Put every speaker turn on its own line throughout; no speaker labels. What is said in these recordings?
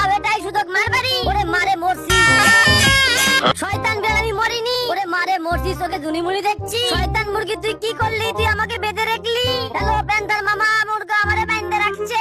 Wow, এটাই সুযোগ, মারবাড়ি। ওরে মারে মরছি। শয়তান বিড়াল, আমি মরিনি। ওরে মারে মরছি, চোখে ধুনিমুনি দেখছি। শয়তান মুরগি, তুই কি করলি? তুই আমাকে বেঁধে রাখলি। হ্যালো প্যান্থার মামা, মুরগা আমারে বেঁধে রাখছে।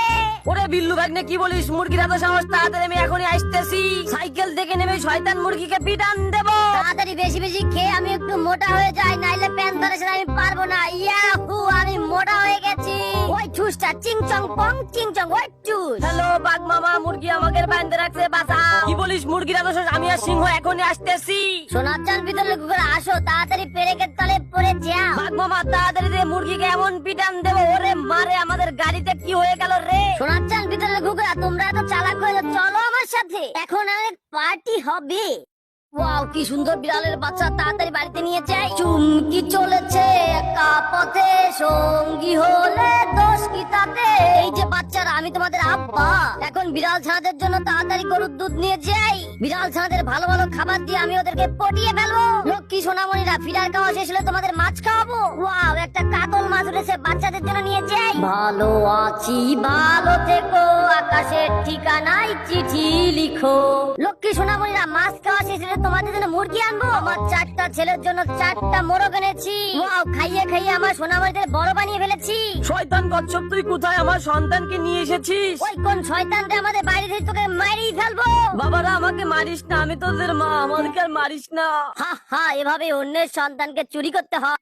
ওরে বিল্লু ভাগ্নে, কি বলিস? মুরগির এত সাহস? তাড়াতাড়ি, আমি এখনই আসতেছি। সাইকেল থেকে নেমে শয়তান মুরগিকে পিটান দেবো।
তাড়াতাড়ি বেশি বেশি খেয়ে আমি একটু মোটা হয়ে যাই, নাইলে প্যান্থারের সাথে আমি পারবো না। ইয়াহু, আমি মোটা হয়ে গেছি। ওই ঠুসটা চিংচং পং চিংচং, ওই ঠুস।
হ্যালো বাঘ মামা, মুরগি আমাকে বাইন্ধে রাখছে, বাঁচাও। কি বলিস? মুরগির এত সাহস? আমি আর সিংহ এখনই আসতেছি।
সোনার চান ভিতরে কুকুর, আসো তাড়াতাড়ি, পেরেকের তলে পড়ে যাও।
বাঘ মামা তাড়াতাড়ি দে, মুরগিকে এমন পিটান দেবো। ওরে মারে, আমাদের গাড়িতে কি হয়ে গেল রে?
সোনার চান ভিতরে কুকুরা, তোমরা এত চালাক হয়ে যাও, চলো আমার সাথে, এখন অনেক পার্টি হবে। ওয়াও, কি সুন্দর বিড়ালের বাচ্চা, তাড়াতাড়ি বাড়িতে নিয়ে যাই। চুমকি চলেছে একা পথে, সঙ্গী হলে দোষ কি তাতে? এই যে বাচ্চারা, আমি তোমাদের আব্বা। এখন বিড়াল ছানাদের জন্য তাড়াতাড়ি গরুর দুধ নিয়ে যাই। বিড়াল ছানাদের ভালো ভালো খাবার দিয়ে আমি ওদেরকে পটিয়ে ফেলবো। লক্ষ্মী সোনামণিরা, ফিডার খাওয়া শেষ হলে তোমাদের মাছ খাওয়াবো। ওয়াও, একটা কাতল মাছ উঠেছে, বাচ্চাদের জন্য নিয়ে যাই। ভালো আছি, ভালো থেকো, আকাশের ঠিকানায় চিঠি লিখো। লক্ষ্মী সোনামণিরা, মাছ খাওয়া শেষ হলে তোমাদের জন্য মুরগি আনবো। আমার 4টা ছেলের জন্য 4টা মোরগ এনেছি। ওয়াও, খাইয়ে খাইয়ে আমার সোনামণিদের বড় বানিয়ে ফেলেছি।
শয়তান কচ্ছপ, তুই কোথায়? আমার সন্তানকে নিয়ে এসেছিস?
ওই কোন শয়তানটা আমাদের বাড়ি থেকে তোকে মারিয়ে ফেলবো।
বাবারা, আমাকে মারিস না, আমি তোদের মা, আমাদেরকে আর মারিস না।
হা হা, এভাবে অন্যের সন্তানকে চুরি করতে হয়?